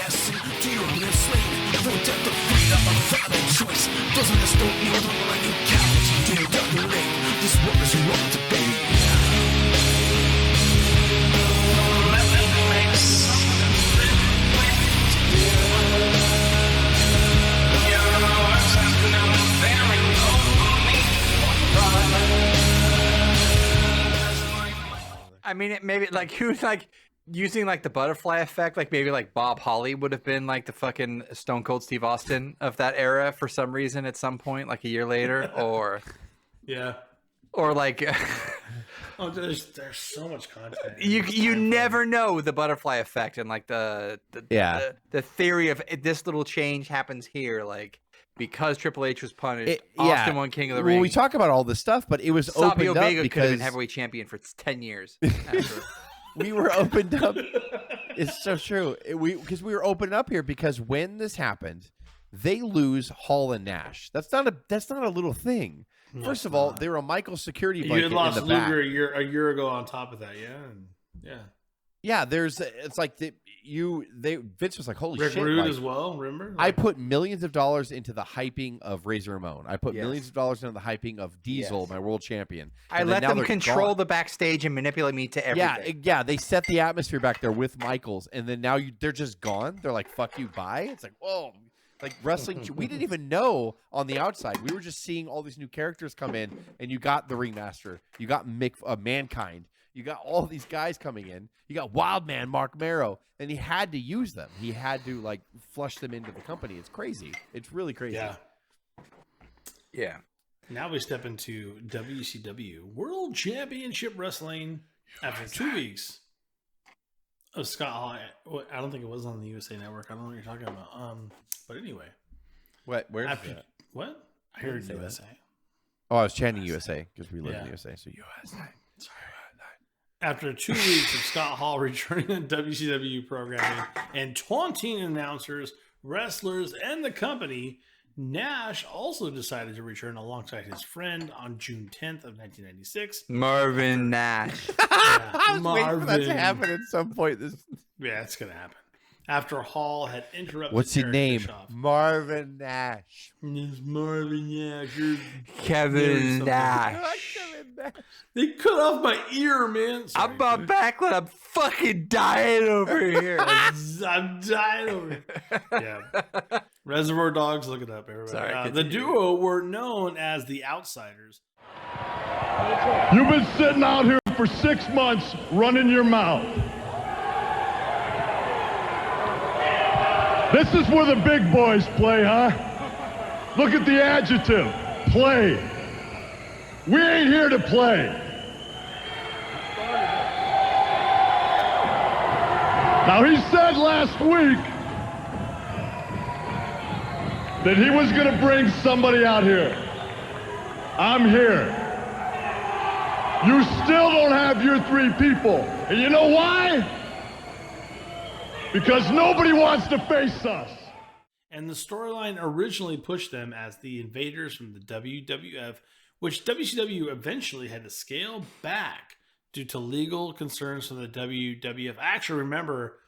yes, to your own slave. For death of freedom, a final choice. Those on this don't need to let you cowards do the rape. This war is wrong to be. I mean, maybe like who's like using like the butterfly effect, like maybe like Bob Holly would have been like the fucking Stone Cold Steve Austin of that era for some reason at some point, like a year later, or yeah, or like oh, there's so much content. You never know the butterfly effect and like the theory of this little change happens here, like. Because Triple H was punished, Austin won King of the Ring. Well, we talk about all this stuff, but it was opened up Vega because could have been heavyweight champion for 10 years. We were opened up. It's so true. Because we were opened up here because when this happened, they lose Hall and Nash. That's not a little thing. No, First of all, they were a Michael security blanket. You had lost in the back. Luger a year ago. On top of that, yeah. It's like Vince was like, holy Rick shit. Rude like, as well, remember? I put millions of dollars into the hyping of Razor Ramon. I put millions of dollars into the hyping of Diesel, my world champion. I let them control the backstage and manipulate me to everything. Yeah, they set the atmosphere back there with Michaels, and then now they're just gone. They're like, fuck you, bye. It's like, whoa. Like wrestling, we didn't even know on the outside. We were just seeing all these new characters come in, and you got the Ringmaster. You got Mankind. You got all these guys coming in. You got Wildman, Mark Marrow, and he had to use them. He had to like flush them into the company. It's crazy. It's really crazy. Yeah. Now we step into WCW World Championship Wrestling after 2 weeks of Scott Hall. I don't think it was on the USA Network. I don't know what you're talking about. But anyway, where's that? What? I heard USA. Oh, I was chanting USA because we live in the USA. So USA. Sorry. After 2 weeks of Scott Hall returning to WCW programming and taunting announcers, wrestlers, and the company, Nash also decided to return alongside his friend on June 10th of 1996. Marvin Nash. I was waiting for that to happen at some point. Yeah, it's going to happen. After Hall had interrupted What's his name? Bischoff. Marvin Nash. It's Marvin Nash. Kevin Nash. They cut off my ear, man. Sorry, I'm on back when I'm fucking dying over here. I'm dying over here. Yeah. Reservoir Dogs, look it up, everybody. Sorry, the duo were known as the Outsiders. You've been sitting out here for 6 months running your mouth. This is where the big boys play, huh? Look at the adjective, play. We ain't here to play. Now, he said last week that he was going to bring somebody out here. I'm here. You still don't have your 3 people. And you know why? Because nobody wants to face us. And the storyline originally pushed them as the invaders from the WWF, which WCW eventually had to scale back due to legal concerns from the WWF. I actually remember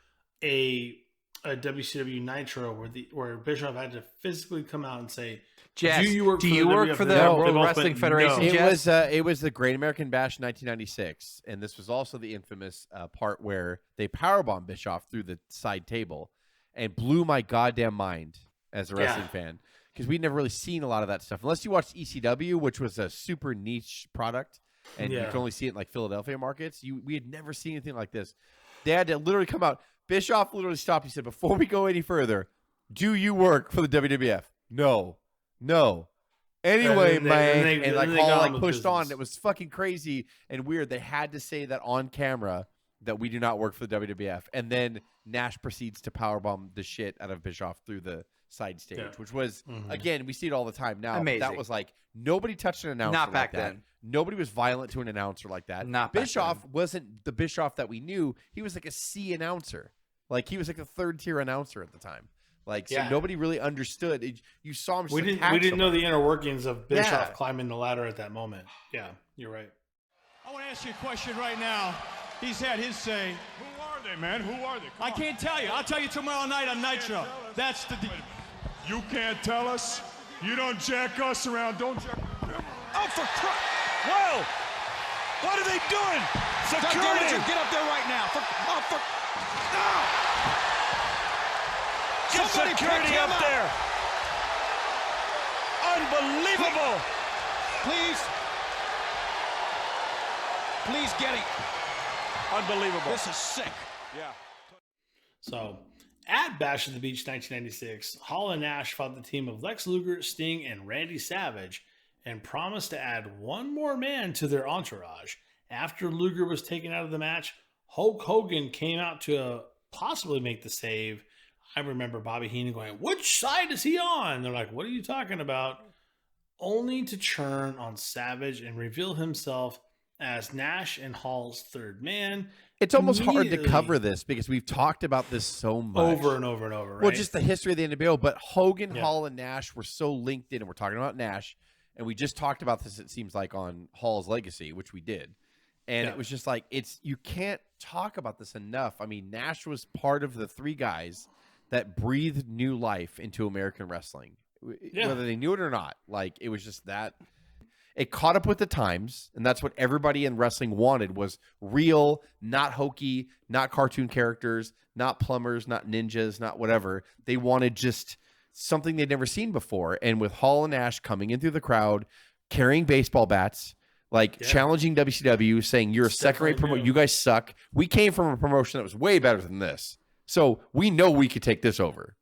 a WCW Nitro where Bischoff had to physically come out and say, Jess, do you work for the World Wrestling Federation? It was the Great American Bash 1996, and this was also the infamous part where they powerbombed Bischoff through the side table and blew my goddamn mind as a wrestling fan, because we'd never really seen a lot of that stuff unless you watched ECW, which was a super niche product, and you can only see it in like Philadelphia markets. We had never seen anything like this. They had to literally come out. Bischoff literally stopped. He said, "Before we go any further, do you work for the WWF?" No. Anyway, man, and like Hall like pushed on. It was fucking crazy and weird. They had to say that on camera that we do not work for the WWF, and then Nash proceeds to powerbomb the shit out of Bischoff through the side stage, which was again, we see it all the time now. Amazing. That was like nobody touched an announcer. Not back like that. then. Nobody was violent to an announcer like that. Not Bischoff wasn't the Bischoff that we knew. He was like a C announcer. Like he was like a 3rd-tier announcer at the time. Like so nobody really understood. You saw him. We didn't know the inner workings of Bischoff climbing the ladder at that moment. Yeah, you're right. I want to ask you a question right now. He's had his say. Who are they, man? Who are they? I can't tell you. I'll tell you tomorrow night on Nitro. That's the. You can't tell us. You don't jack us around. Don't jack. Oh, for Christ! Whoa! What are they doing? Security! Get up there right now. No! Get security up there! Unbelievable! Please get him. Unbelievable. This is sick. Yeah. So, at Bash at the Beach 1996, Hall and Nash fought the team of Lex Luger, Sting, and Randy Savage and promised to add one more man to their entourage. After Luger was taken out of the match, Hulk Hogan came out to possibly make the save. I remember Bobby Heenan going, "Which side is he on?" They're like, "What are you talking about?" Only to turn on Savage and reveal himself as Nash and Hall's third man. It's almost hard to cover this because we've talked about this so much. Over and over and over, right? Well, just the history of the NWO, but Hogan, Hall, and Nash were so linked in, and we're talking about Nash, and we just talked about this, it seems like, on Hall's Legacy, which we did. And it was just like, you can't talk about this enough. I mean, Nash was part of the three guys that breathed new life into American wrestling, whether they knew it or not. Like, it was just that. It caught up with the times, and that's what everybody in wrestling wanted, was real, not hokey, not cartoon characters, not plumbers, not ninjas, not whatever. They wanted just something they'd never seen before. And with Hall and Nash coming in through the crowd, carrying baseball bats, challenging WCW, saying, "You're a second-rate promoter. You guys suck." We came from a promotion that was way better than this. So we know we could take this over.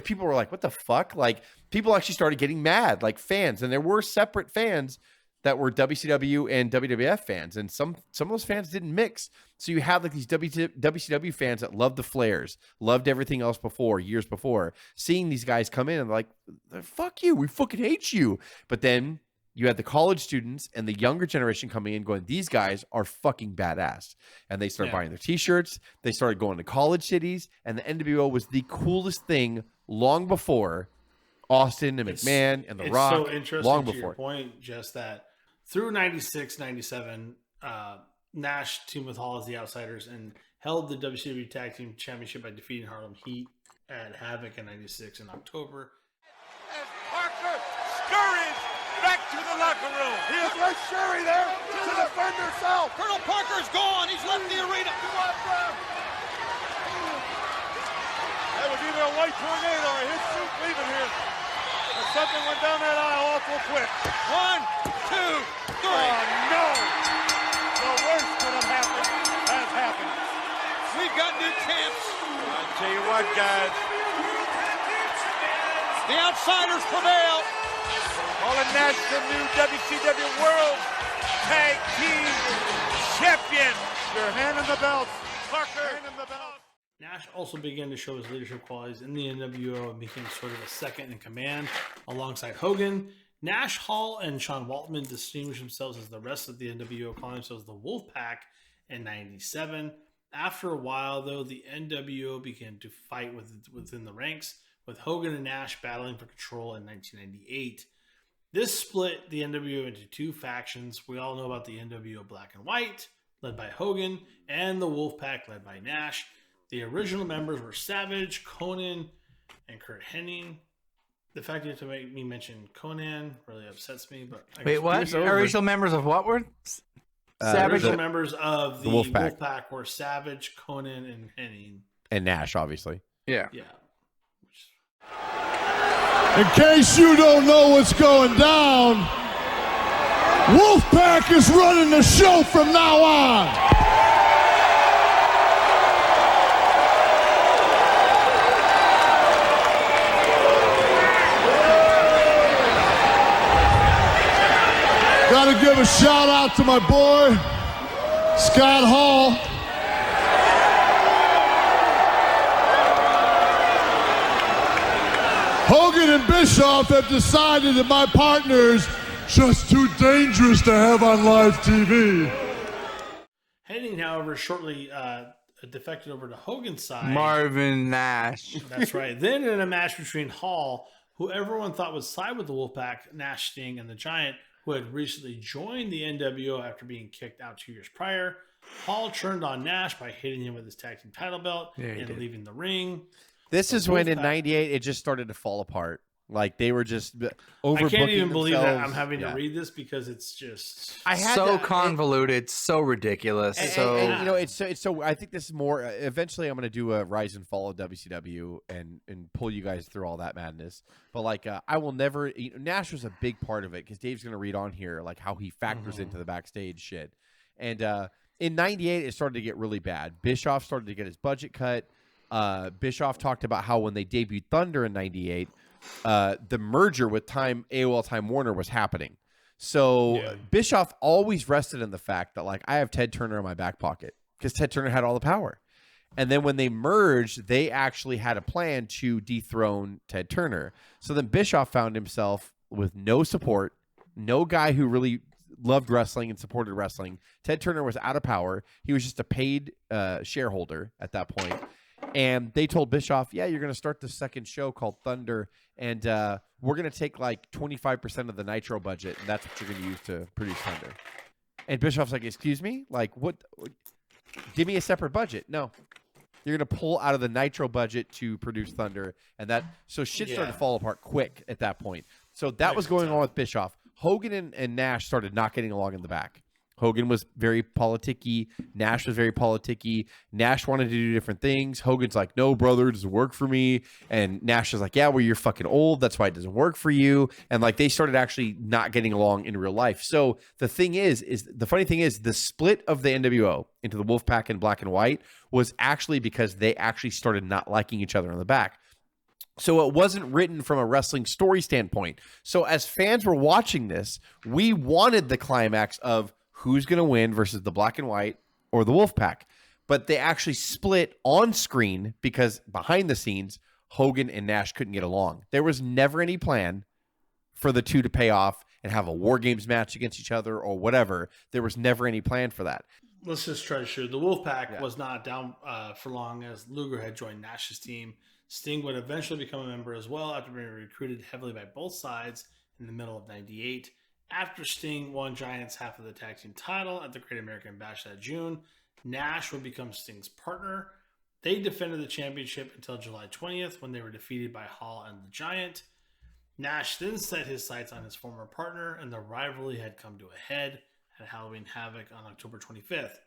People were like, "What the fuck?" Like, people actually started getting mad, like fans. And there were separate fans that were WCW and WWF fans. And some of those fans didn't mix. So you had like these WCW fans that loved the flares, loved everything else years before, seeing these guys come in and like, "Fuck you. We fucking hate you." But then you had the college students and the younger generation coming in going, "These guys are fucking badass." And they started buying their t-shirts. They started going to college cities. And the NWO was the coolest thing long before Austin and McMahon and The Rock. It's so interesting long to before. your point, just that through 96, 97, Nash teamed with Hall as the Outsiders and held the WCW Tag Team Championship by defeating Harlem Heat at Havoc in 96 in October. As Parker scurries back to the locker room. He has left Sherry there to defend herself. Colonel Parker's gone. He's left the arena. That was either a white tornado or his suit leaving here. But something went down that aisle awful quick. 1, 2, 3. Oh, no. The worst could have happened has happened. We've got new champs. I'll tell you what, guys. The Outsiders prevail. Hall and Nash, the new WCW World Tag Team Champion. They're handing the belts. Parker handing the belts. Nash also began to show his leadership qualities in the NWO and became sort of a second in command alongside Hogan. Nash, Hall, and Sean Waltman distinguished themselves as the rest of the NWO, calling themselves the Wolfpack in 97. After a while, though, the NWO began to fight within the ranks, with Hogan and Nash battling for control in 1998. This split the NWO into two factions. We all know about the NWO Black and White, led by Hogan, and the Wolfpack, led by Nash. The original members were Savage, Conan, and Kurt Hennig. The fact you have to make me mention Conan really upsets me. But wait, what? Original members of what were? Savage. Original members of the Wolfpack were Savage, Conan, and Hennig. And Nash, obviously. Yeah. Yeah. In case you don't know what's going down, Wolfpack is running the show from now on. Gotta give a shout out to my boy, Scott Hall. Hogan and Bischoff have decided that my partner's just too dangerous to have on live TV. Hennig, however, shortly defected over to Hogan's side. Marvin Nash. That's right. Then in a match between Hall, who everyone thought would side with the Wolfpack, Nash, Sting, and the Giant, who had recently joined the NWO after being kicked out 2 years prior. Hall turned on Nash by hitting him with his tag team title belt Yeah, he and did. leaving the ring. This is when in Wolfpack- '98 it just started to fall apart. Like they were just overbooking I can't even believe that I'm themselves. having to Yeah. read this because it's just. I had So to- convoluted, so ridiculous. And, you know, it's so. I think this is more. Eventually, I'm going to do a rise and fall of WCW and pull you guys through all that madness. But like, I will never. You know, Nash was a big part of it because Dave's going to read on here like how he factors into the backstage shit. And in '98, it started to get really bad. Bischoff started to get his budget cut. Bischoff talked about how when they debuted Thunder in '98, the merger with AOL Time Warner was happening. So Bischoff always rested in the fact that like I have Ted Turner in my back pocket because Ted Turner had all the power. And then when they merged, they actually had a plan to dethrone Ted Turner. So then Bischoff found himself with no support, no guy who really loved wrestling and supported wrestling. Ted Turner was out of power. He was just a paid shareholder at that point. And they told Bischoff, yeah, you're going to start the second show called Thunder, and we're going to take like 25% of the Nitro budget, and that's what you're going to use to produce Thunder. And Bischoff's like, excuse me? Like, what? Give me a separate budget. No. You're going to pull out of the Nitro budget to produce Thunder, and so shit started to fall apart quick at that point. So that was going on with Bischoff. Hogan and Nash started not getting along in the back. Hogan was very politicky. Nash was very politicky. Nash wanted to do different things. Hogan's like, no, brother, it doesn't work for me. And Nash is like, yeah, well, you're fucking old. That's why it doesn't work for you. And like they started actually not getting along in real life. So the thing is the funny thing is the split of the NWO into the Wolfpack and Black and White was actually because they actually started not liking each other in the back. So it wasn't written from a wrestling story standpoint. So as fans were watching this, we wanted the climax of who's going to win versus the Black and White or the Wolfpack. But they actually split on screen because behind the scenes, Hogan and Nash couldn't get along. There was never any plan for the two to pay off and have a War Games match against each other or whatever. There was never any plan for that. Let's just try to show. The Wolfpack was not down for long as Luger had joined Nash's team. Sting would eventually become a member as well after being recruited heavily by both sides in the middle of '98. After Sting won Giant's half of the tag team title at the Great American Bash that June, Nash would become Sting's partner. They defended the championship until July 20th when they were defeated by Hall and the Giant. Nash then set his sights on his former partner, and the rivalry had come to a head at Halloween Havoc on October 25th.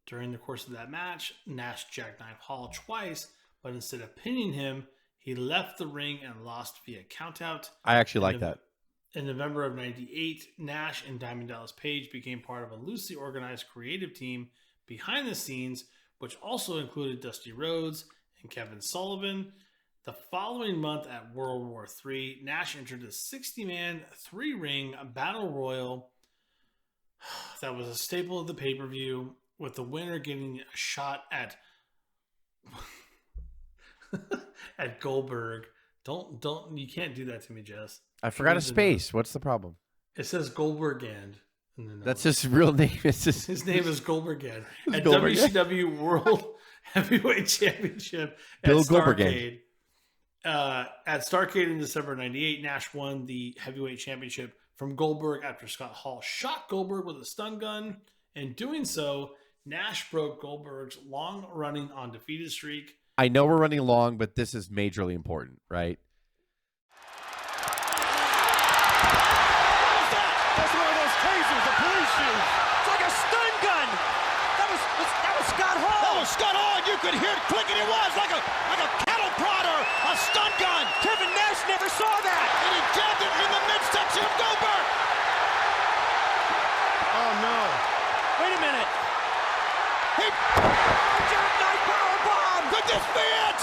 During the course of that match, Nash jackknifed Hall twice, but instead of pinning him, he left the ring and lost via countout. I actually like that. In November of '98, Nash and Diamond Dallas Page became part of a loosely organized creative team behind the scenes, which also included Dusty Rhodes and Kevin Sullivan. The following month at World War III, Nash entered a 60-man, 3-ring battle royal that was a staple of the pay-per-view, with the winner getting a shot at at Goldberg. Don't you can't do that to me, Jess. I forgot a space. What's the problem? It says Goldbergand. That's his real name. It's just his name is Goldbergand. At Goldbergand. WCW World Heavyweight Championship at Bill Starrcade. At Starrcade in December '98, Nash won the heavyweight championship from Goldberg after Scott Hall shot Goldberg with a stun gun. In doing so, Nash broke Goldberg's long-running undefeated streak. I know we're running long, but this is majorly important, right? That's one of those tasers, the police use. It's like a stun gun. That was Scott Hall. That was Scott Hall, and you could hear it clicking. It was like a cattle prod or a stun gun. Kevin Nash never saw that. And he jabbed it in the midsection of Goldberg. Oh, no. Wait a minute. He... Jackknife powerbomb. Could this be it?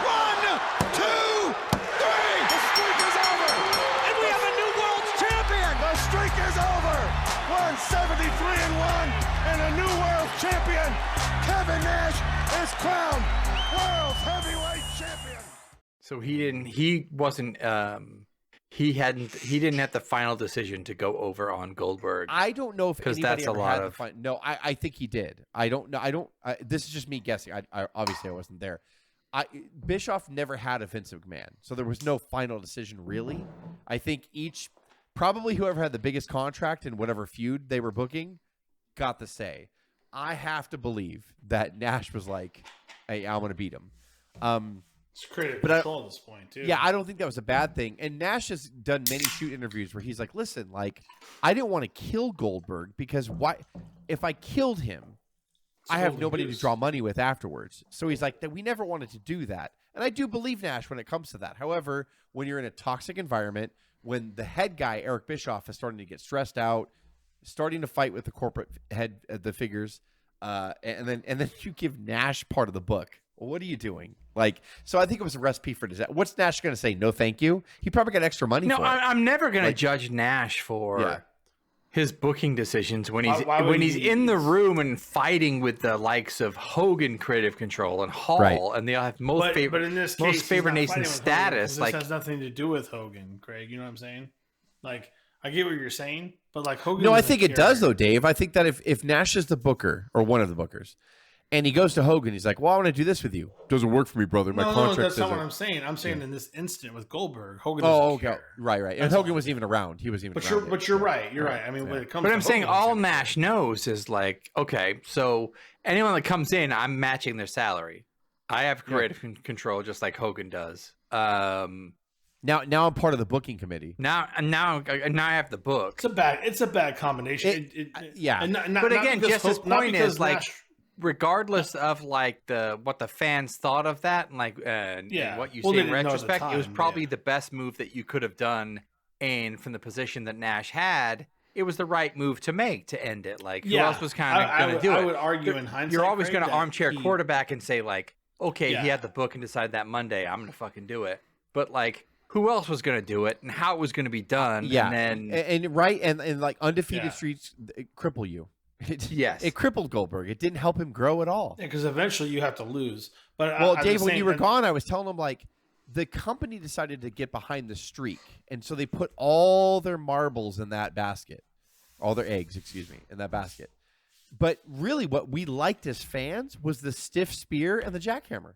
1, 2, 3. The streak is over. And we have a new world champion. The streak is over. 173-1 and a new world champion. Kevin Nash is crowned world's heavyweight champion. So he didn't have the final decision to go over on Goldberg. I don't know if because anybody that's a ever lot had of. No, I think he did. I don't know. This is just me guessing. I obviously I wasn't there. Bischoff never had a Vince McMahon, so there was no final decision really. I think probably whoever had the biggest contract in whatever feud they were booking got the say. I have to believe that Nash was like, "Hey, I want to beat him." It's creative But control at this point, too. Yeah, I don't think that was a bad thing. And Nash has done many shoot interviews where he's like, "Listen, like, I didn't want to kill Goldberg because why? If I killed him, I have nobody to draw money with afterwards." So he's like, "That we never wanted to do that." And I do believe Nash when it comes to that. However, when you're in a toxic environment, when the head guy Eric Bischoff is starting to get stressed out, starting to fight with the corporate head, the figures, and then you give Nash part of the book. Well, what are you doing? Like, so I think it was a recipe for disaster. What's Nash going to say? No, thank you. He probably got extra money. No, for it. I'm never going to judge Nash for his booking decisions when he's in the room and fighting with the likes of Hogan, Creative Control, and Hall, and they all have most favored nation status. This has nothing to do with Hogan, Craig. You know what I'm saying? Like, I get what you're saying, but like Hogan. No, I think it does though, Dave. I think that if Nash is the booker or one of the bookers, and he goes to Hogan, he's like, "Well, I want to do this with you." Doesn't work for me, brother. My contract. No, that's not what I'm saying. I'm saying in this instant with Goldberg, Hogan. Right. And Hogan wasn't even around. He wasn't even. But you're right. You're right. I mean, when it comes. But to I'm saying Hogan, all Nash knows is like, okay, so anyone that comes in, I'm matching their salary. I have creative control just like Hogan does. Now I'm part of the booking committee. Now I have the book. It's a bad combination. But again, Jess's point is like, regardless of like what the fans thought of that and like and what you see in retrospect, it was probably the best move that you could have done. And from the position that Nash had, it was the right move to make to end it. Like who else was kind of going to do it? I would argue in hindsight, you're always going to armchair quarterback and say like, okay, he had the book and decided that Monday I'm going to fucking do it. But like, who else was going to do it and how it was going to be done? Yeah, and then and like undefeated streaks cripple you. It crippled Goldberg. It didn't help him grow at all. Yeah, because eventually you have to lose. But Dave, when you were gone, I was telling him like the company decided to get behind the streak, and so they put all their marbles in that basket, all their eggs, in that basket. But really, what we liked as fans was the stiff spear and the jackhammer.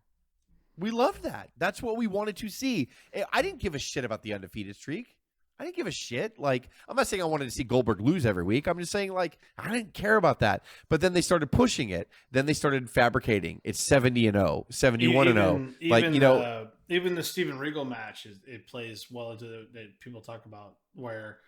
We loved that. That's what we wanted to see. I didn't give a shit about the undefeated streak. I didn't give a shit. Like, I'm not saying I wanted to see Goldberg lose every week. I'm just saying, like, I didn't care about that. But then they started pushing it. Then they started fabricating. It's 70-0, 71-0. Like, you know, even the Steven Regal match it plays well into that people talk about where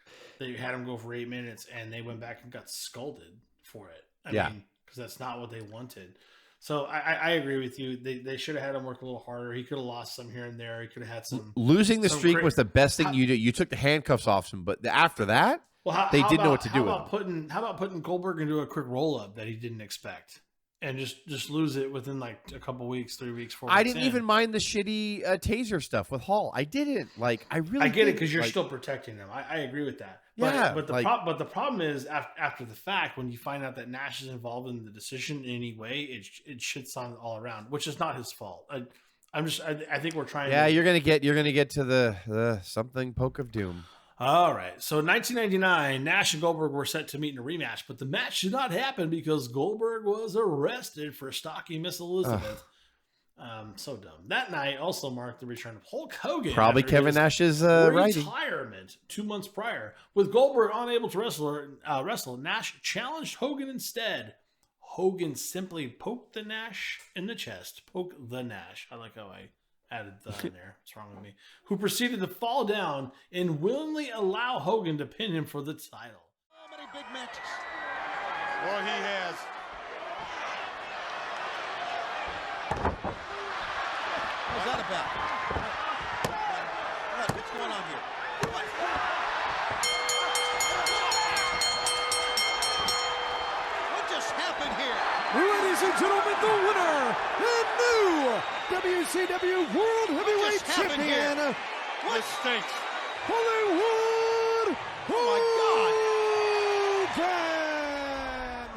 they had him go for 8 minutes and they went back and got scolded for it. I mean, because that's not what they wanted. So I agree with you. They should have had him work a little harder. He could have lost some here and there. He could have had some. Losing the streak was the best thing you did. You took the handcuffs off him, but after that, they didn't know what to do with him. How about putting Goldberg into a quick roll up that he didn't expect, and just lose it within like a couple weeks, 3 weeks, 4 weeks? I didn't even mind the shitty taser stuff with Hall. I didn't like. I get it because you're still protecting him. I agree with that. But the problem is after the fact, when you find out that Nash is involved in the decision in any way, it shits on all around, which is not his fault. I think we're trying. Yeah, you're gonna get to the something poke of doom. All right. So 1999, Nash and Goldberg were set to meet in a rematch, but the match did not happen because Goldberg was arrested for stalking Miss Elizabeth. So dumb. That night also marked the return of Hulk Hogan. Probably Kevin Nash's writing. Retirement 2 months prior. With Goldberg unable to wrestle, Nash challenged Hogan instead. Hogan simply poked the Nash in the chest. Poke the Nash. I like how I added the in there. What's wrong with me? Who proceeded to fall down and willingly allow Hogan to pin him for the title. How many big matches? Boy, he has. What's that about? What's going on here? What just happened here? Ladies and gentlemen, the winner and new WCW World Heavyweight Champion. This stinks. Hollywood. Oh my God.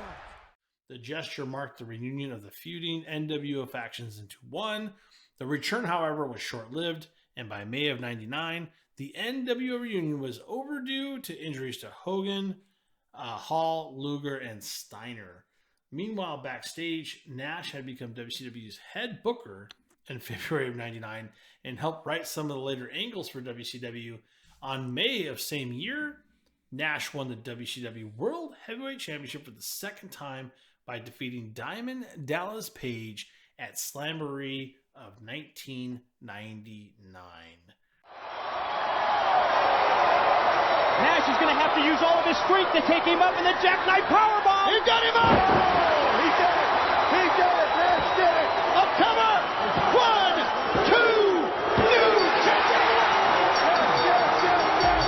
The gesture marked the reunion of the feuding NWO factions into one. The return, however, was short-lived, and by May of '99, the NWO reunion was overdue to injuries to Hogan, Hall, Luger, and Steiner. Meanwhile, backstage, Nash had become WCW's head booker in February of '99 and helped write some of the later angles for WCW. On May of same year, Nash won the WCW World Heavyweight Championship for the second time by defeating Diamond Dallas Page at Slamboree of 1999. Nash is going to have to use all of his strength to take him up in the Jackknife powerbomb. He got him up! Oh, he did it! He did it! Nash did it! A cover! 1, 2, new champion! Yes!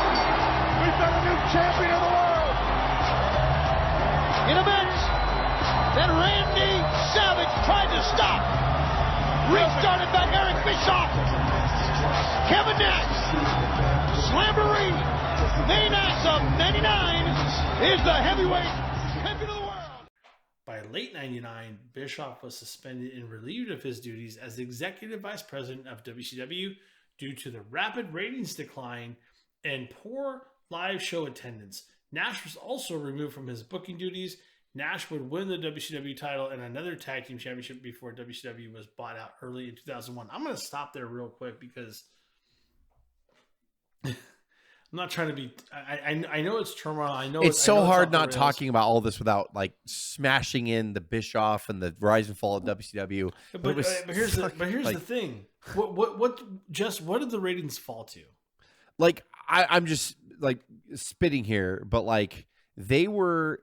We've got a new champion of the world! In a match that Randy Savage tried to stop. Restarted by Eric Bischoff. Kevin Nash. Slamboree. May 9th of 99 is the heavyweight champion of the world. By late 99, Bischoff was suspended and relieved of his duties as executive vice president of WCW due to the rapid ratings decline and poor live show attendance. Nash was also removed from his booking duties. Nash would win the WCW title and another tag team championship before WCW was bought out early in 2001. I'm going to stop there real quick because I'm not trying to be. I know it's turmoil. I know it's so hard not rails. talking about all this without like smashing in the Bischoff and the rise and fall of WCW. But here's the thing. What Jess? What did the ratings fall to? Like I'm just like spitting here, but like they were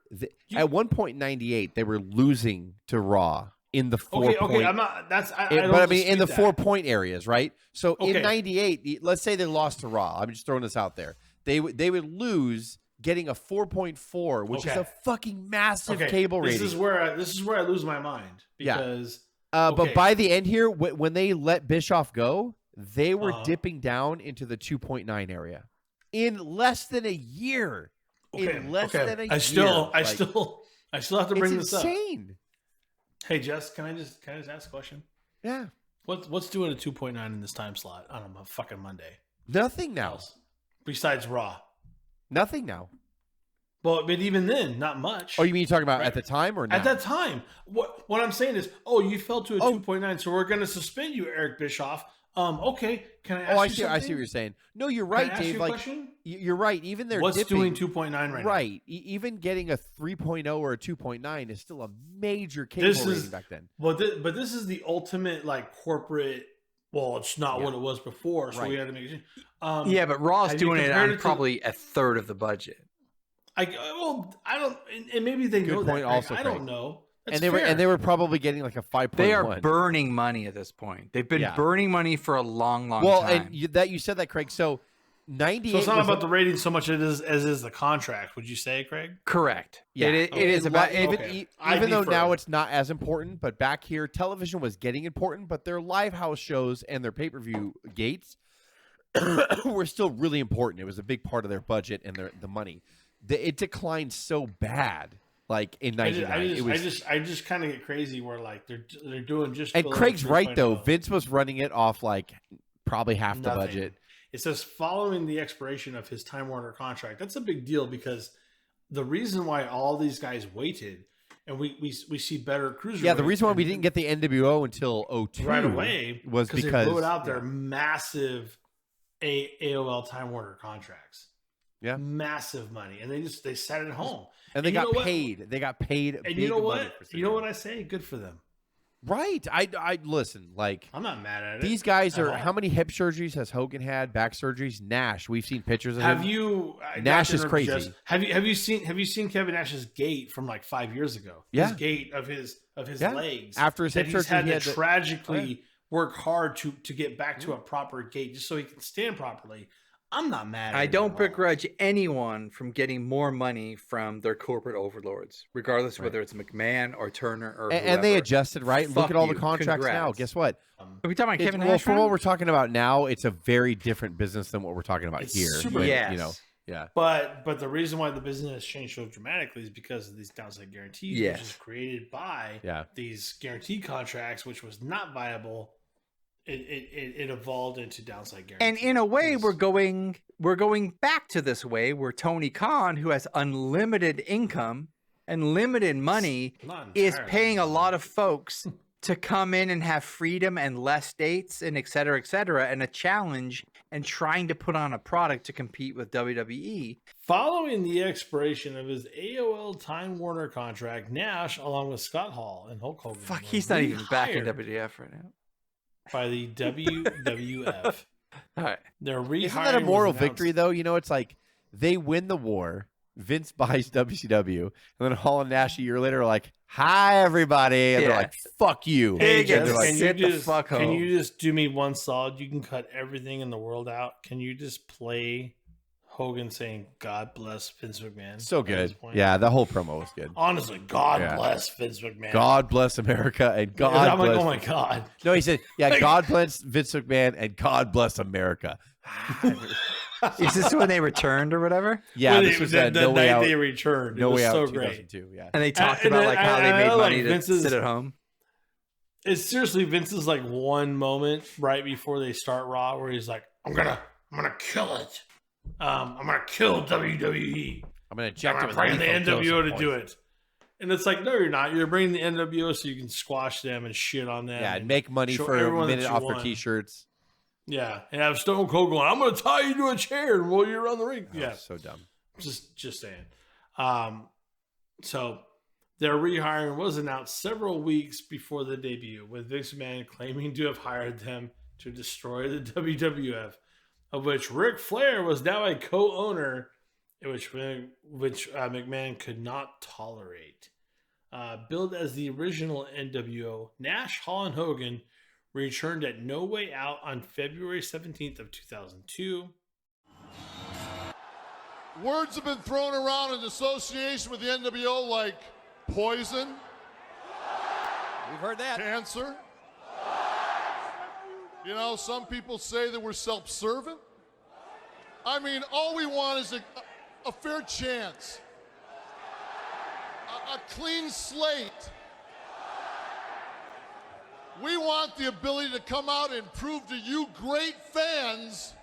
at one point in '98 they were losing to Raw in the 4 point. Okay, I'm not. That's. I don't but I mean in the that. 4 point areas, right? So Okay. in '98, let's say they lost to Raw. I'm just throwing this out there. They would lose, getting a 4.4, which is a fucking massive cable rating. This is where I lose my mind because. But by the end here, when they let Bischoff go, they were dipping down into the 2.9 area in less than a year. In less than a year. I still have to bring this up. It's insane. Hey Jess, can I just ask a question? Yeah. What's doing a 2.9 in this time slot on a fucking Monday? Nothing now. Besides Raw. Nothing now. Well, but even then, not much. Oh, you mean you're talking about at the time or now? At that time. What I'm saying is, you fell to a 2.9, so we're going to suspend you, Eric Bischoff. Okay, can I ask you something? I see what you're saying. No, you're right, Can I ask Dave. you a question? You're right. Even they're What's dipping, doing 2.9 right now? Right. Even getting a 3.0 or a 2.9 is still a major cable rating back then. But this is the ultimate like corporate. Well, it's not what it was before, so we had to make it. Yeah, but Raw's doing it on probably a third of the budget. I don't, and maybe they know that. Also, I don't know. That's and they were probably getting like a 5.1. They are burning money at this point. They've been burning money for a long time. Well, and you said that, Craig. So 98. So it's not about the rating so much as is the contract. Would you say, Craig? Correct. Yeah, it is about even though now it's not as important. But back here, television was getting important. But their live house shows and their pay-per-view gates were still really important. It was a big part of their budget and the money. It declined so bad. Like in 99, I just kind of get crazy where like they're doing just. And Craig's right though. Vince was running it off like probably half the budget. It says following the expiration of his Time Warner contract. That's a big deal because the reason why all these guys waited and we see better cruiserweight. Yeah, the reason why we didn't get the NWO until 2002 right away was because they blew out their massive AOL Time Warner contracts. Yeah, massive money, and they sat at home. And they got paid. They got paid. And you know what? You know what I say? Good for them. Right. I listen. Like I'm not mad at it. These guys are. How many hip surgeries has Hogan had? Back surgeries. Nash. We've seen pictures of him. Have you? Nash is crazy. Just, have you seen Kevin Nash's gait from like 5 years ago? Yeah. His gait of his legs after his hip surgery. He had to tragically work hard to get back to a proper gait just so he can stand properly. I'm not mad at I don't begrudge anyone from getting more money from their corporate overlords, regardless of whether it's McMahon or Turner or whoever. And they adjusted, right? Look at all the contracts now. Guess what? Are we talking about Kevin Nash? Well, for what we're talking about now, it's a very different business than what we're talking about here. Yes. You know, yeah. But the reason why the business has changed so dramatically is because of these downside guarantees, which is created by these guarantee contracts, which was not viable. It evolved into downside guarantees. And in a way, we're going back to this way where Tony Khan, who has unlimited income and limited money, is paying a lot of folks to come in and have freedom and less dates and et cetera, and a challenge and trying to put on a product to compete with WWE. Following the expiration of his AOL Time Warner contract, Nash, along with Scott Hall and Hulk Hogan, Fuck, were he's not even back in rehired WWF right now. by the WWF. All right. Their rehiring Isn't that a moral was victory, announced- though? You know, it's like they win the war. Vince buys WCW, and then Hall and Nash a year later are like, "Hi, everybody," and they're Yeah. like, "Fuck you." Hey, Jess, And they're like, can sit you the just fuck can home. you just do me one solid? You can cut everything in the world out. Can you just play Hogan saying "God bless Vince McMahon"? so at this good. point? Yeah, the whole promo was good. Honestly, God Yeah. bless Vince McMahon. God bless America and God I'm like, bless. oh my God. No, he said, "Yeah, God bless Vince McMahon and God bless America." Is this when they returned or whatever? Yeah, When this it- was the No Way night Out. they returned. No it was Way Out. so great. 2002. Yeah. And they talked And about then like how I they made know, money like, to Vince's- sit at home. It's seriously Vince's like one moment right before they start Raw where he's like, I'm gonna kill it. I'm gonna kill WWE. I'm gonna inject I'm it gonna with bring the lethal NWO dose to of do it. And it's like, no, you're not. You're bringing the NWO so you can squash them and shit on them. Yeah, and make money show for a everyone that minute you off their won. T-shirts. Yeah, and have Stone Cold going, I'm gonna tie you to a chair and roll you around the ring. Oh, Yeah, so dumb. just saying. So their rehiring was announced several weeks before the debut, with Vince McMahon claiming to have hired them to destroy the WWF, of which Ric Flair was now a co-owner, which McMahon could not tolerate. Billed as the original NWO, Nash, Hall, and Hogan returned at No Way Out on February 17th of 2002. Words have been thrown around in association with the NWO like poison, We've heard that. cancer. You know, some people say that we're self-serving. I mean, all we want is a fair chance, a clean slate. We want the ability to come out and prove to you great fans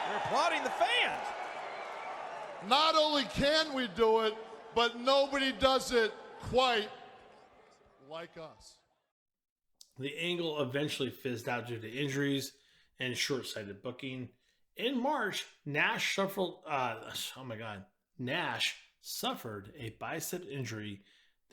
We're applauding the fans. not only can we do it, but nobody does it quite like us. The angle eventually fizzed out due to injuries and short-sighted booking. In March, Nash suffered a bicep injury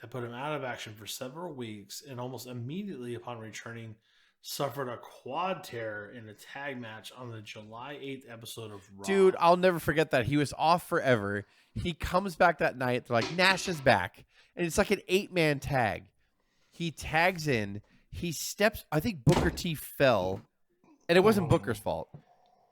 that put him out of action for several weeks, and almost immediately upon returning, suffered a quad tear in a tag match on the July 8th episode of Raw. Dude, I'll never forget that. He was off forever. He comes back that night. They're like, Nash is back. And it's like an 8-man tag. He tags in. He steps. I think Booker T fell. And it wasn't Booker's fault.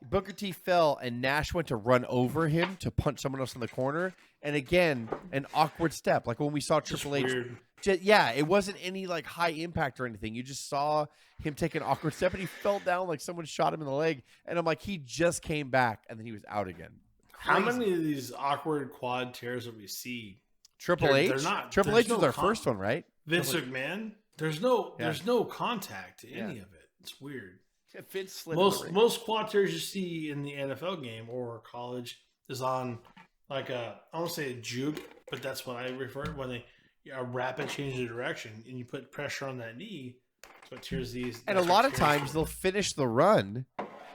Booker T fell, and Nash went to run over him to punch someone else in the corner. And again, an awkward step. Like when we saw Just Triple H. weird. Yeah, it wasn't any like high impact or anything. You just saw him take an awkward step, and he fell down like someone shot him in the leg. And I'm like, he just came back, and then he was out again. How many of these awkward quad tears that we see? Triple They're- H. they're not- Triple there's H was no our first one, right? Vince McMahon? There's no contact to any Yeah. of it. It's weird. Vince slid in the ring. Most quad tears you see in the NFL game or college is on like I don't say a juke, but that's what I refer to when a rapid change of direction and you put pressure on that knee. That's what tears these. And a that's lot what of tears times they'll finish the run,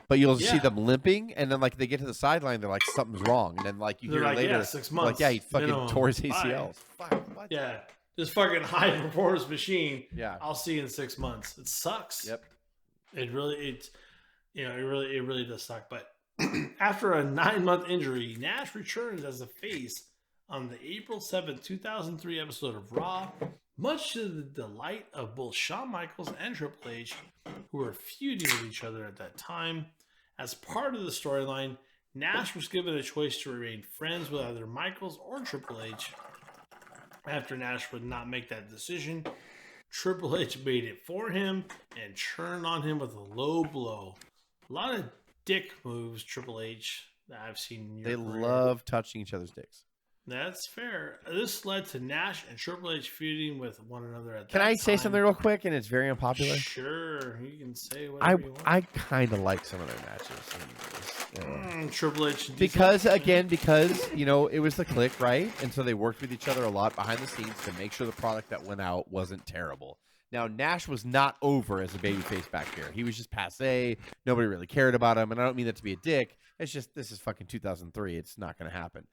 but you'll see Yeah. them limping, and then like they get to the sideline, they're like something's wrong, and then like you They're hear like, later, yeah, 6 they're like months, yeah, he fucking minimum. tore his Bye. ACL. Fuck, what? Yeah, this fucking high performance machine. Yeah. I'll see you in 6 months. It sucks. Yep. It really does suck. But after a 9-month injury, Nash returns as a face on the April 7th, 2003 episode of Raw, much to the delight of both Shawn Michaels and Triple H, who were feuding with each other at that time. As part of the storyline, Nash was given a choice to remain friends with either Michaels or Triple H. After Nash would not make that decision, Triple H made it for him and turned on him with a low blow. A lot of dick moves, Triple H, that I've seen in your They career. love touching each other's dicks. That's fair. This led to Nash and Triple H feuding with one another at Can that I say time. something real quick? And it's very unpopular. Sure, you can say whatever you want. I kind of like some of their matches. Triple H and Because Diesel. it was the Click, right? And so they worked with each other a lot behind the scenes to make sure the product that went out wasn't terrible. Now, Nash was not over as a babyface back here. He was just passé. Nobody really cared about him. And I don't mean that to be a dick. It's just, this is fucking 2003. It's not going to happen.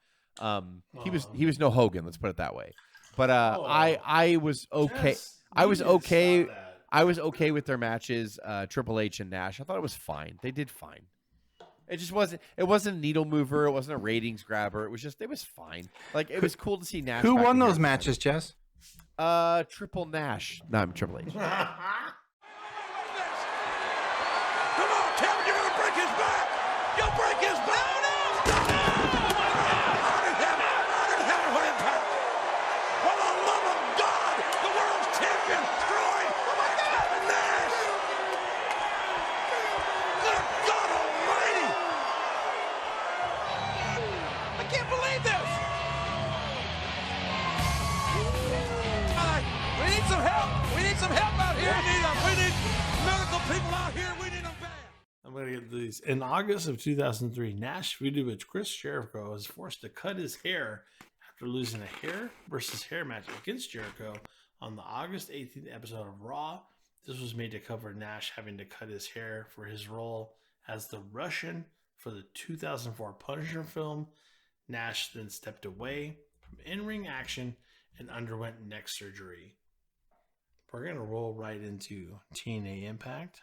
He was no Hogan, let's put it that way. But I was okay. Jess, I was you need to okay. stop that. I was okay with their matches, Triple H and Nash. I thought it was fine. They did fine. It just wasn't. It wasn't a needle mover. It wasn't a ratings grabber. It was fine. Like, it was cool to see Nash. Who back won in those here. matches, Jess? Triple Nash. Not Triple H. Come on, Kevin, you're going to break his back. You'll break his back. What impact? For the love of God, the world's champion, destroyed by Kevin Nash. Good God Almighty. I can't believe this. We need some help. We need some help out here. We need medical people out here. We need them bad. I'm going to get these. In August of 2003, Nash feuded with Chris Jericho was forced to cut his hair after losing a hair versus hair match against Jericho on the August 18th episode of Raw. This was made to cover Nash having to cut his hair for his role as the Russian for the 2004 Punisher film. Nash then stepped away from in-ring action and underwent neck surgery. We're going to roll right into TNA Impact.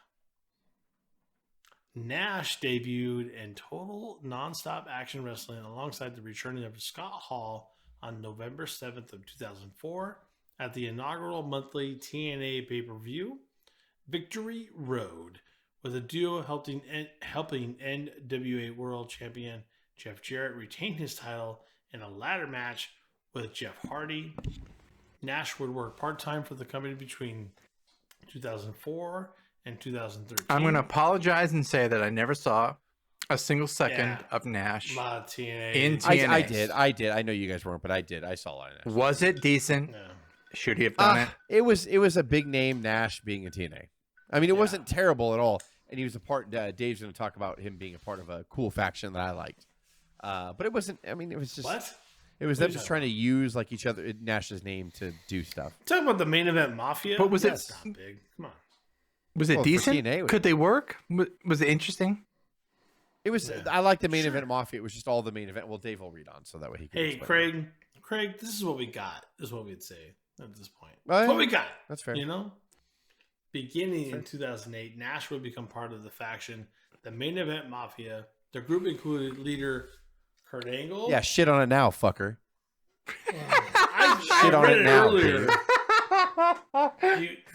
Nash debuted in Total Nonstop Action Wrestling alongside the returning of Scott Hall on November 7th of 2004 at the inaugural monthly TNA pay-per-view, Victory Road, with a duo helping NWA World Champion Jeff Jarrett retain his title in a ladder match with Jeff Hardy. Nash would work part-time for the company between 2004 and 2013. I'm going to apologize and say that I never saw a single second of Nash A lot of TNA. in TNA. I did. I know you guys weren't, but I did. I saw a lot of Nash. Was it decent? Yeah. Should he have done it? It was a big name, Nash being a TNA. I mean, it wasn't terrible at all. And he was a part. Dave's going to talk about him being a part of a cool faction that I liked. But it wasn't. I mean, it was just. What? It was them just trying to use like each other Nash's name to do stuff. Talking about the main event Mafia. But was That's it- not big? Come on. Was it Well, for decent? TNA, it was- Could they work? Was it interesting? It was. Yeah. I like the main event Mafia. It was just all the main event. Well, Dave will read on, so that way he can. Hey, explain. Craig, this is what we got. Is what we'd say at this point. Oh, That's what yeah. we got. That's fair. You know, beginning in 2008, Nash would become part of the faction, the main event Mafia. The group included leader Kurt Angle. Yeah, shit on it now, fucker. I Shit on read it now, earlier.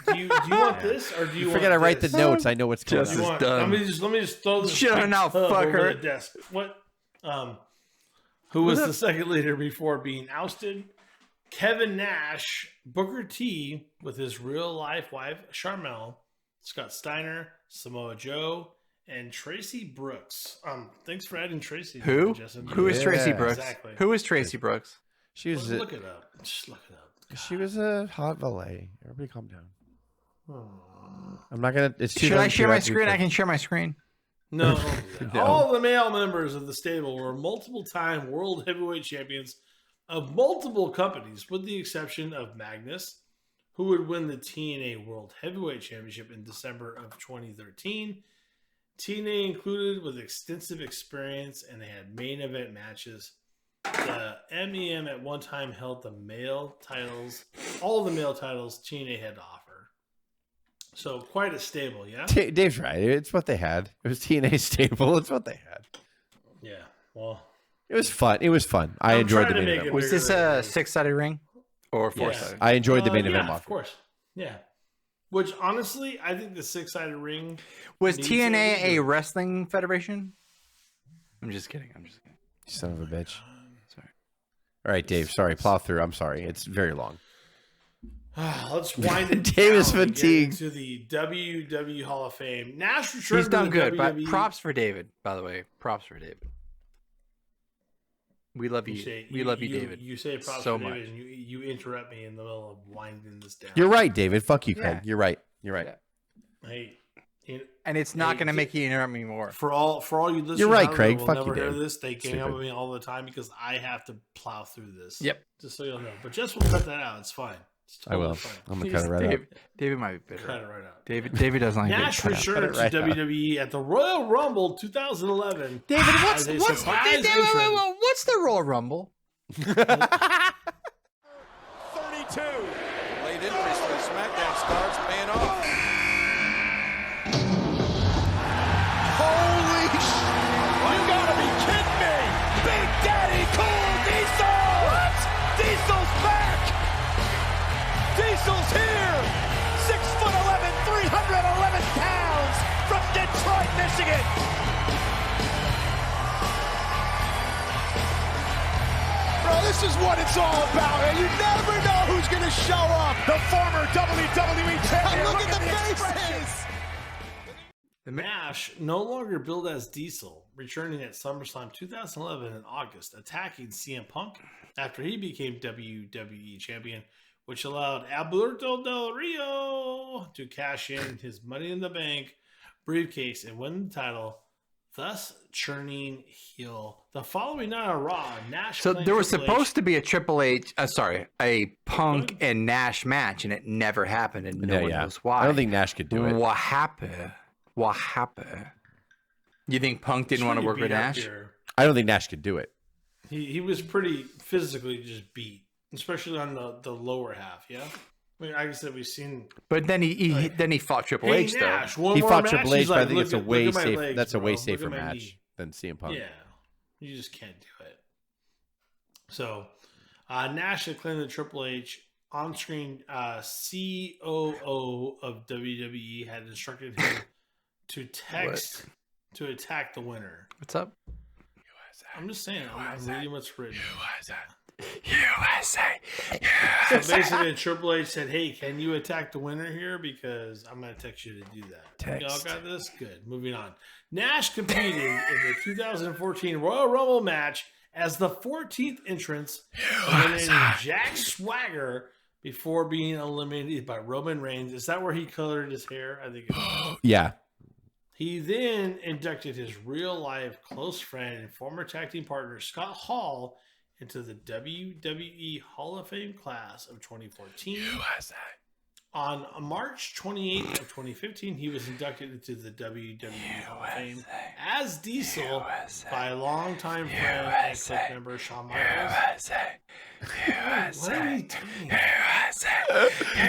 Do you want this or do you Forget want I write this? the notes. I know what's going Just You on. as want, dumb. let me just throw this Shut up big now, tub over fucker. the desk. What? Who was the second leader before being ousted? Kevin Nash, Booker T with his real life wife Charmel, Scott Steiner, Samoa Joe, and Tracy Brooks. Thanks for adding Tracy. Who? Jesse. Who is Tracy Yeah. Brooks? Exactly. Who is Tracy Brooks? She was. Look it up. Just look it up. She was a hot valet. Everybody, calm down. I'm not gonna. It's Should I share my screen? I can share my screen. No. No. All the male members of the stable were multiple-time world heavyweight champions of multiple companies, with the exception of Magnus, who would win the TNA World Heavyweight Championship in December of 2013. TNA included with extensive experience, and they had main event matches. The MEM at one time held the male titles, all the male titles TNA had to offer. So quite a stable, yeah? Dave's right. It's what they had. It was TNA stable. It's what they had. Yeah, well... It was fun. It was fun. I I'm enjoyed the trying to main make event. it Was bigger this than it a is. 6-sided ring or 4-sided? I enjoyed the main yeah, event. of Mafia. course. Yeah. Which, honestly, I think the 6-sided ring... Was needs TNA to be a good. wrestling federation? I'm just kidding. Son of a bitch. Sorry. All right, Dave. Sorry. Plow through. I'm sorry. It's very long. Let's wind it Dave is down and get fatigued. into the WWE Hall of Fame. Nash returned He's done to the good, but WWE. props for David, by the way. Props for David. We love you. We love you, David. You say props so for David, much. and you interrupt me in the middle of winding this down. You're right, David. Fuck you, Yeah. Craig. You're right. You're right. Yeah. Hey, And it's not going to make you interrupt me more. for all you listeners, You're right, out there Craig. that will Fuck never you, hear Dave. this. They gang up Stupid. with me all the time because I have to plow through this. Yep. Just so you'll know. But Jess will cut that out. It's fine. It's I will. fine. I'm gonna cut it right out. David might be bitter. Cut it right out. David doesn't like Nash it. returned right to out. WWE at the Royal Rumble 2011. David, as a surprise entrant. what's the Royal Rumble? 32. Late interest in SmackDown stars paying off. Holy you gotta be kidding me! Big Daddy Cool Diesel! What? Diesel's back! Diesel's here! 6'11", 311 pounds from Detroit, Michigan! Bro, this is what it's all about, and you never know who's gonna show up. The former WWE champion. Look at the faces! Nash, no longer billed as Diesel, returning at SummerSlam 2011 in August, attacking CM Punk after he became WWE champion, which allowed Alberto Del Rio to cash in his Money in the Bank briefcase and win the title, thus churning heel. The following night on Raw, Nash. So claimed there was Triple supposed H- to be a Triple H, a Punk and Nash match, and it never happened, and no one knows why. I don't think Nash could do it. What happened? What happened? You think Punk didn't want to work beat with up Nash? here. I don't think Nash could do it. He was pretty physically just beat, especially on the lower half. Yeah, I mean, like I said, we've seen. But then he fought Triple Hey, H Nash, though. one He more fought match, Triple he's H, but I like, think look it's a at- way look at my safe. legs, That's a bro. way Look safer at my match knee. than CM Punk. Yeah, you just can't do it. So, Nash had claimed that Triple H, on-screen COO of WWE, had instructed him to to attack the winner. What's up? I'm just saying. I'm reading what's written. USA. So basically, Triple H said, "Hey, can you attack the winner here? Because I'm going to text you to do that." Y'all got this? Good. Moving on. Nash competed in the 2014 Royal Rumble match as the 14th entrance, eliminating Jack Swagger before being eliminated by Roman Reigns. Is that where he colored his hair? I think it was. Yeah. He then inducted his real-life close friend and former tag team partner, Scott Hall, into the WWE Hall of Fame class of 2014. USA. On March 28th of 2015, he was inducted into the WWE Hall of Fame as Diesel by longtime friend and click member Shawn Michaels. What are we doing?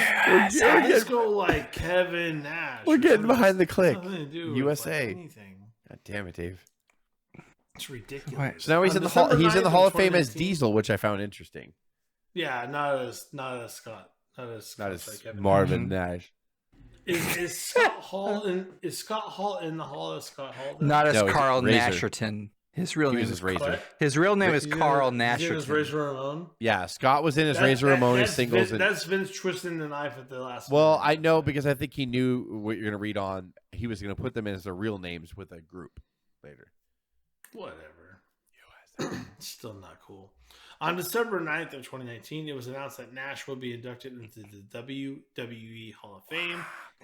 Let's go like Kevin Nash. We're getting behind the click. Nothing to do with, USA. like, anything. God damn it, Dave. It's ridiculous. So now he's On in the hall. December He's in the 9th Hall of Fame as 2019 Diesel, which I found interesting. Yeah, not as Scott. Not as Not like as Kevin. Marvin Nash. Is Scott Hall in? Is Scott Hall in the Hall of Scott Hall? then? Not as No, he's Carl Razor. Nasherton. His real He name was is his Razor. His real name is He's in- Carl he's in his Nasherton. Razor Ramon. Yeah, Scott was in his Razor Ramon as that's singles. Vince, that's Vince twisting the knife at the last. Well, minute. I know because I think he knew what you're going to read on. He was going to put them in as their real names with a group later. Whatever. Still not cool. On December 9th of 2019, it was announced that Nash will be inducted into the WWE Hall of Fame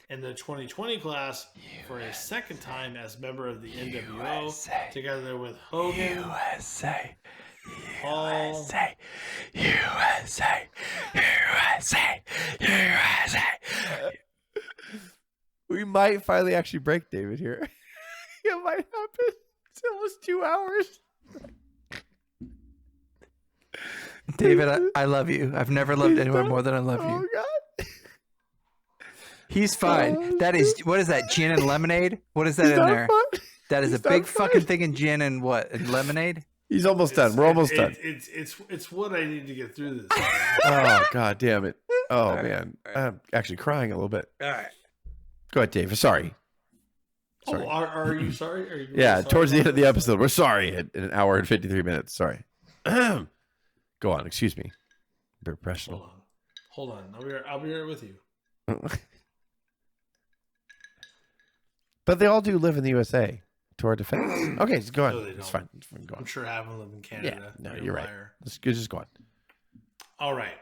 in the 2020 class for a second time as member of the NWO, together with Hogan, USA. Hall, USA. USA. USA. USA. We might finally actually break David here. It might happen. It's almost 2 hours. David, I love you. I've never loved anyone more than I love Oh you. God. He's fine. That is, what is that? Gin and lemonade? What is that in not there? fun. That is He's a big not fine. fucking thing in gin and what? And lemonade? He's almost done. We're almost done. It's what I need to get through this. Oh God damn it. Oh man. I'm actually crying a little bit. All right. Go ahead, Dave. Sorry. Oh, are you sorry? Are you really Yeah, sorry towards the about end of the this? episode. We're sorry in an hour and 53 minutes. Sorry. Go on. Excuse me. Be professional. Hold on. I'll be right with you. But they all do live in the USA. to our defense. Okay, just go No, on. they It's don't. fine. It's fine. Go on. I'm sure having lived in Canada. Yeah, no, a you're right. liar. Let's just go on. All right.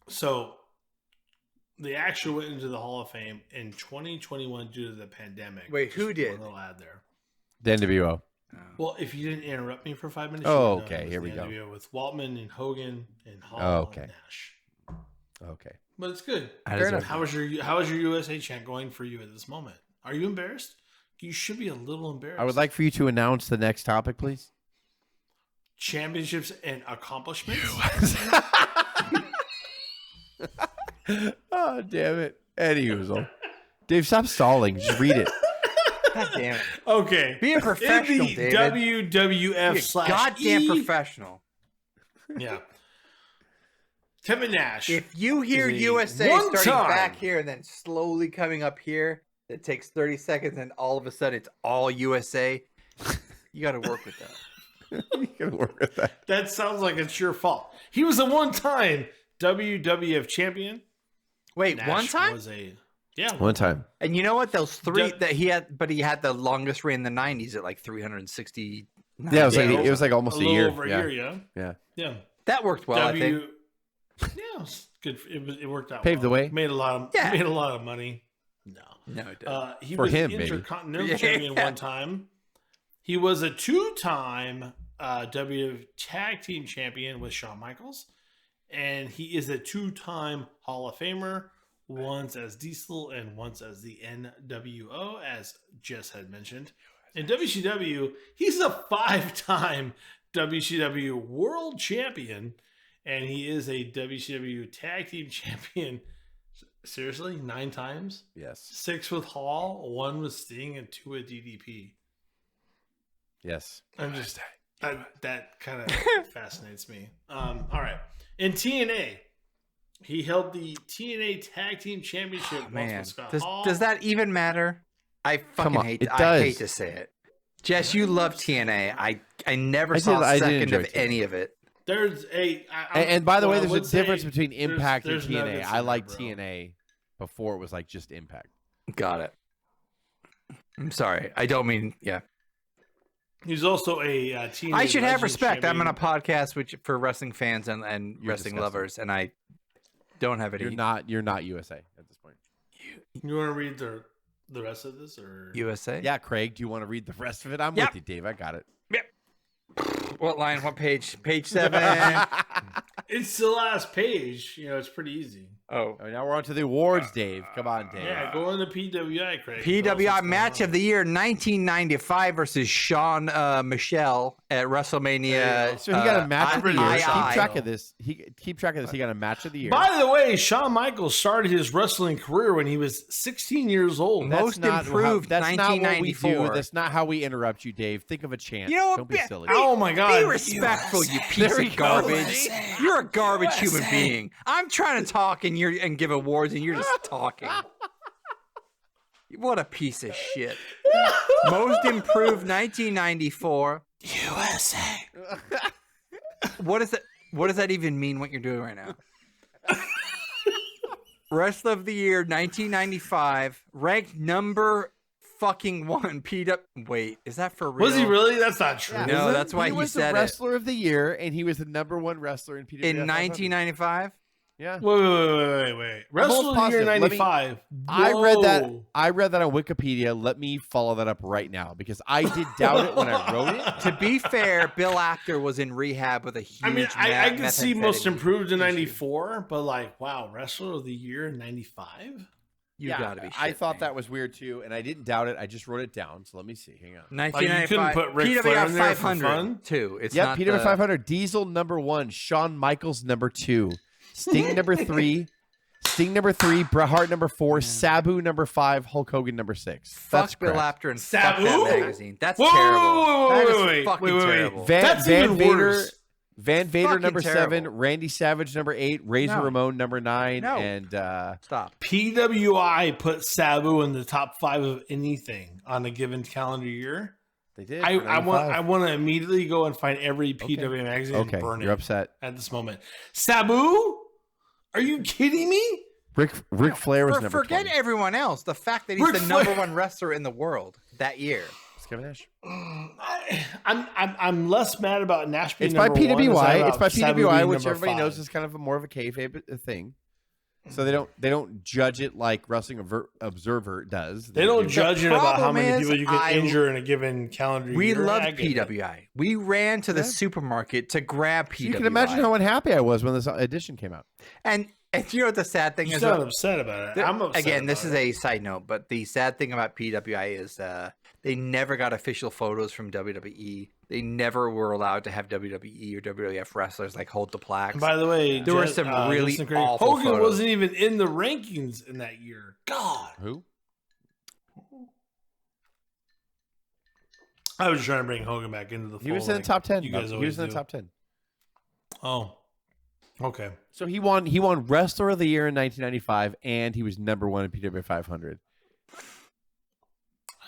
So they actually went into the Hall of Fame in 2021 due to the pandemic. Wait, who Just did? One little ad there. The NWO. Well, if you didn't interrupt me for 5 minutes. Oh, you would know okay, it was here we the go. NWO with Waltman and Hogan and Hall Oh, okay. and Nash. Okay. But it's good. Fair enough. How is your USA chant going for you at this moment? Are you embarrassed? You should be a little embarrassed. I would like for you to announce the next topic, please. Championships and accomplishments. Oh, damn it. Anywho, Dave, stop stalling. Just read it. God damn it. Okay. Be a professional, in the David. WWF Be a slash goddamn E. professional. Yeah. Kevin Nash. If you hear is a USA one starting time- back here and then slowly coming up here, it takes 30 seconds and all of a sudden it's all USA. You got to work with that. You gotta work with that. That sounds like it's your fault. He was a one-time WWF champion. Wait, Nash one time? was a One time. And you know what? Those three Du- that he had, but he had the longest reign in the 90s at like 360. Yeah, it was like Yeah, it was like almost a little year. over a Yeah. year, yeah. Yeah. Yeah. That worked well, I think. Yeah, it was good. It worked out. Paved the well. way. Made a lot of money. No. No, it didn't. He For was him, baby. Intercontinental Yeah. champion one time. He was a two-time WWF Tag Team Champion with Shawn Michaels, and he is a two-time Hall of Famer, once as Diesel and once as the NWO, as Jess had mentioned. In WCW, he's a five-time WCW World Champion, and he is a WCW Tag Team Champion. Seriously, 9 times? Yes. 6 with Hall, 1 with Sting, and 2 with DDP. Yes. I'm just that kind of fascinates me. All right. In TNA, he held the TNA Tag Team Championship once Man, with Scott Hall. does that even matter? I fucking on, hate. it I does. hate to say it. Jess, you love TNA. I never I saw did- a I did second enjoy of TNA. any of it. There's a And by the way, what I there's a would say, difference between Impact there's and TNA. nuggets in I there, like bro. TNA before it was like just Impact. Got it. I'm sorry. I don't mean. Yeah. He's also a TNA. I should have Legends respect. I'm on a champion. podcast for wrestling fans and You're wrestling disgusting. lovers, and I don't have any You're not USA at this point. You want to read the rest of this, or USA. Yeah, Craig, do you want to read the rest of it? I'm Yep. with you, Dave. I got it. What line? What page? Page 7. it's the last page? You know, it's pretty easy. Oh. Oh, now we're on to the awards, Dave. Come on, Dave. Yeah, go on the PWI, Craig. Tell us what's PWI going match on. of the year 1995 versus Shawn Michelle at WrestleMania. So he got a match of the year. I- Keep track of this. He got a match of the year. By the way, Shawn Michaels started his wrestling career when he was 16 years old. Most improved That's not what we 1994. do. That's not how we interrupt you, Dave. Think of a chant. You know what? Don't be silly. Oh my God! Be respectful, you piece There we of go. garbage. You're a garbage human being. I'm trying to talk and give awards, and you're just talking. What a piece of shit. Most improved 1994. USA. What does that even mean? What you're doing right now? Wrestler of the year 1995, ranked number fucking 1. Wait, is that for real? Was he really? That's not true. Yeah. No, Isn't- that's why he was said the it. wrestler of the year, and he was the number 1 wrestler in PWI. In 1995? Yeah. Wait. Wrestle of the year positive. Let me- 95. I read that. Whoa. I read that on Wikipedia. Let me follow that up right now because I did doubt it when I wrote it. To be fair, Bill Apter was in rehab with a huge I mean, I can see most methamphetamine improved in issue. 94, but like, wow, Wrestler of the Year in 95? You Yeah, gotta be I shitting thought me. that was weird too, and I didn't doubt it. I just wrote it down. So let me see. Hang on. Like, you couldn't 1995. put Ric Flair in there for 500 fun? too. It's Yep, not Peter the- 500. Diesel number 1. Shawn Michaels number 2. Sting number 3. Sting number 3. Bret Hart number 4. Sabu number 5. Hulk Hogan number 6. Fuck Bill correct. Apter and fuck that Sabu? magazine. That's Whoa, terrible. whoa, That is wait, fucking wait. terrible. That's even worse. Van Vader Fucking number terrible. 7. Randy Savage number 8. Razor No. Ramon number 9. No. And Stop. PWI put Sabu in the top 5 of anything on a given calendar year. they did. I for want 95. to immediately go and find every PWI magazine and Okay, burn you're it upset. at this moment. Sabu? Are you kidding me? Ric Flair was number Forget 20. everyone else. The fact that he's Ric the number Flair. 1 wrestler in the world that year. It's Kevin Nash. I'm less mad about Nash being It's by number one as I am PWI. about It's by Sabu PWI, being which number everybody knows 5. is kind of more of a kayfabe thing. So they don't judge it like Wrestling Observer does. They don't judge it about how many problem people you can is injure in a given calendar year. We loved I get it. PWI. We ran to the Yeah. supermarket to grab PWI. You can imagine how unhappy I was when this edition came out. And you know what the sad thing You is? sound upset about it. I'm upset. Again, this about is it. a side note, but the sad thing about PWI is they never got official photos from WWE. They never were allowed to have WWE or WWF wrestlers like hold the plaques. And by the way, there were some really listen, Craig, awful Hogan photos. wasn't even in the rankings in that year. God, Who? I was trying to bring Hogan back into the fold. He was in the like top 10. You guys He always was in the do. top 10. Oh, okay. So he won Wrestler of the Year in 1995, and he was number 1 in PWI 500.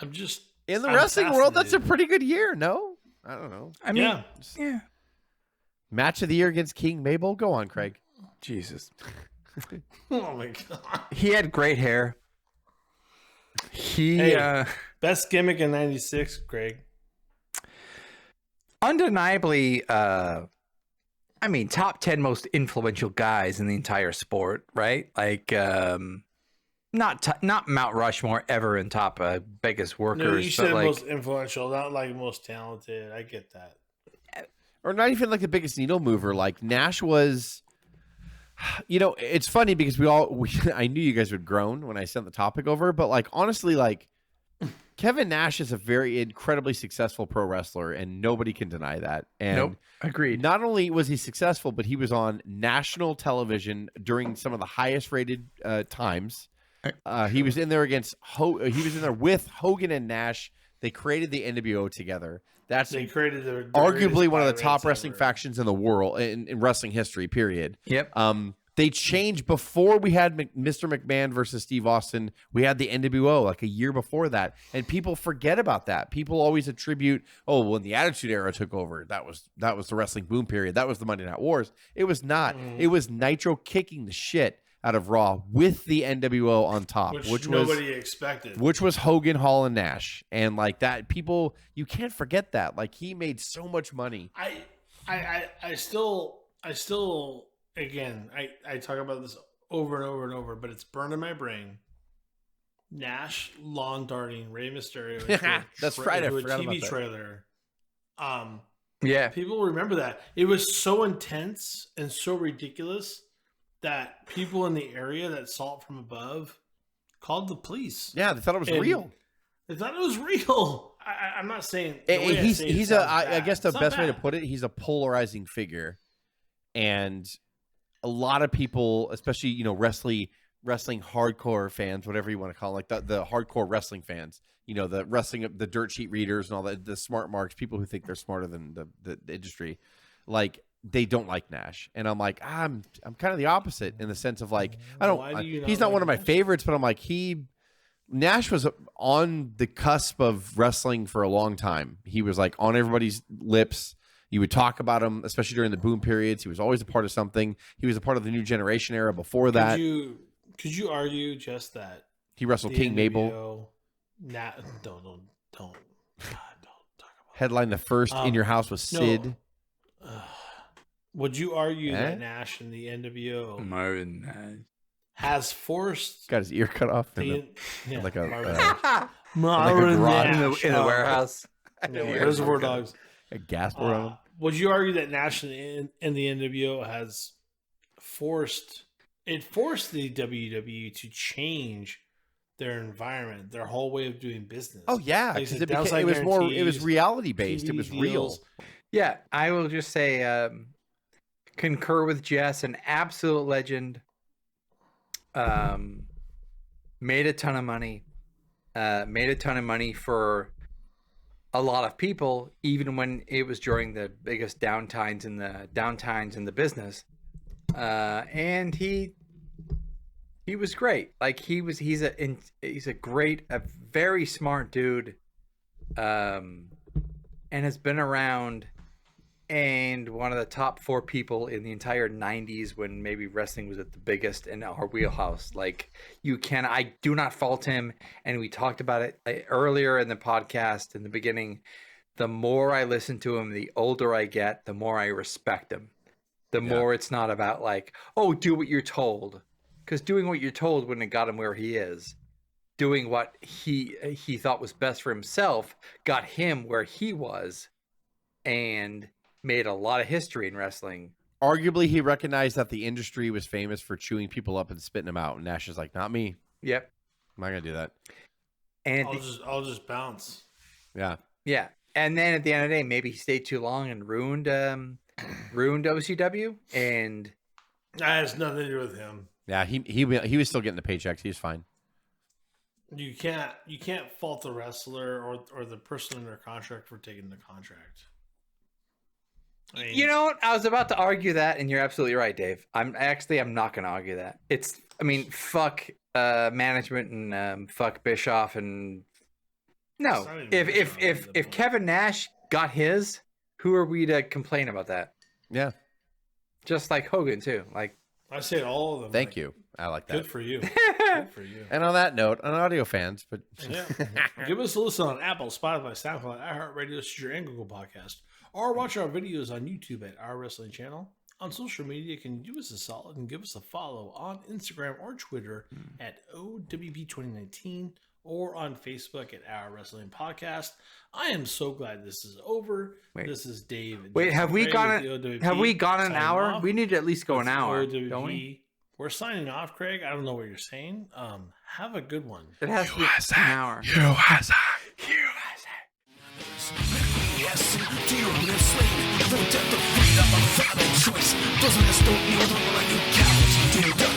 I'm just In the I'm wrestling world, that's a fascinated. pretty good year, no? I don't know. I mean, Yeah. yeah. Match of the Year against King Mabel? Go on, Craig. Jesus. Oh my God. He had great hair. He Hey. Best gimmick in '96, Craig. undeniably I mean, top 10 most influential guys in the entire sport, right? Like not Mount Rushmore ever in top biggest workers, No, you but said like most influential, not like most talented. I get that. Or not even like the biggest needle mover. Like Nash was, you know, it's funny because I knew you guys would groan when I sent the topic over, but like honestly, like Kevin Nash is a very incredibly successful pro wrestler, and nobody can deny that. And nope, agreed. not only was he successful, but he was on national television during some of the highest rated times. He was in there he was in there with Hogan and Nash. They created the NWO together. That's They created the arguably one of the greatest top pirates wrestling ever. factions in the world in wrestling history. Period. Yep. They changed before we had Mr. McMahon versus Steve Austin. We had the NWO like a year before that, and people forget about that. People always attribute, oh, when the Attitude Era took over, that was the wrestling boom period. That was the Monday Night Wars. It was not. It was Nitro kicking the shit out of Raw with the NWO on top, which nobody expected. which was Hogan, Hall, and Nash, and like that. People, you can't forget that. Like he made so much money. I still again I talk about this over and over and over, but it's burned in my brain. Nash lawn darting Rey Mysterio into That's right, I into a forgot TV about that. trailer. Yeah. People remember that. It was so intense and so ridiculous that people in the area that saw it from above called the police. Yeah, they thought it was And real. They thought it was real. I'm not saying the way I say it He's sounds I bad. guess the It's not best way to bad. put it, he's a polarizing figure, and a lot of people, especially wrestling hardcore fans, whatever you want to call them, like the hardcore wrestling fans, the dirt sheet readers and all that, the smart marks, people who think they're smarter than the industry, like they don't like Nash, and I'm like I'm kind of the opposite in the sense of like Why do you he's not not one like of my Nash? favorites, but I'm like Nash was on the cusp of wrestling for a long time. He was like on everybody's lips. You would talk about him, especially during the boom periods. He was always a part of something. He was a part of the New Generation era before that. Could you argue just that He wrestled the King Mabel, NWO don't God, don't talk about headlined the first In Your House with no. Sid. Would you argue Eh? that Nash and the NWO Marvin has forced Got his ear cut off. the like a, Marvin uh, Nash. Marvin garage Nash. in the warehouse. Reservoir Dogs. a gas board on him. Would you argue that Nash and the NWO has forced the WWE to change their environment, their whole way of doing business? Oh yeah, Like, because the it downside was more. It was guarantees, reality based. It TV was real. deals. Yeah, I will just say concur with Jess, an absolute legend. Made a ton of money. Made a ton of money for a lot of people, even when it was during the biggest downtimes in the business. And he was great. Like he's a very smart dude. And has been around and one of the top 4 people in the entire 90s when maybe wrestling was at the biggest in our wheelhouse. Like, I do not fault him, and we talked about it earlier in the podcast in the beginning. The more I listen to him, the older I get, the more I respect him. The more it's not about like, oh, do what you're told. Because doing what you're told wouldn't have got him where he is. Doing what he thought was best for himself got him where he was and made a lot of history in wrestling. Arguably, he recognized that the industry was famous for chewing people up and spitting them out. And Nash is like, not me. Yep. I'm not going to do that. And I'll just bounce. Yeah. Yeah. And then at the end of the day, maybe he stayed too long and ruined WCW. And that has nothing to do with him. Yeah, he was still getting the paychecks. He was fine. You can't fault the wrestler or the person under contract for taking the contract. I mean, you know what? I was about to argue that, and you're absolutely right, Dave. I'm not going to argue that. Fuck management and fuck Bischoff and no. If Kevin Nash got his, who are we to complain about that? Yeah, just like Hogan too. Like I say all of them. Thank you. I like that. Good for you. Good for you. And on that note, on audio fans, but give us a listen on Apple, Spotify, SoundCloud, iHeartRadio, Stitcher, and Google Podcast, or watch our videos on YouTube at Our Wrestling Channel. On social media, can you do us a solid and give us a follow on Instagram or Twitter at O.W.P 2019 or on Facebook at Our Wrestling Podcast. I am so glad this is over. This is Dave. Wait, have we gone an hour? Off. We need to at least go an hour, O.W.P. don't we? We're signing off, Craig. I don't know what you're saying. Have a good one. It has to be an hour. Yes, do you live slave? The death of freedom, a valid choice. Doesn't this don't need to let you cowards do the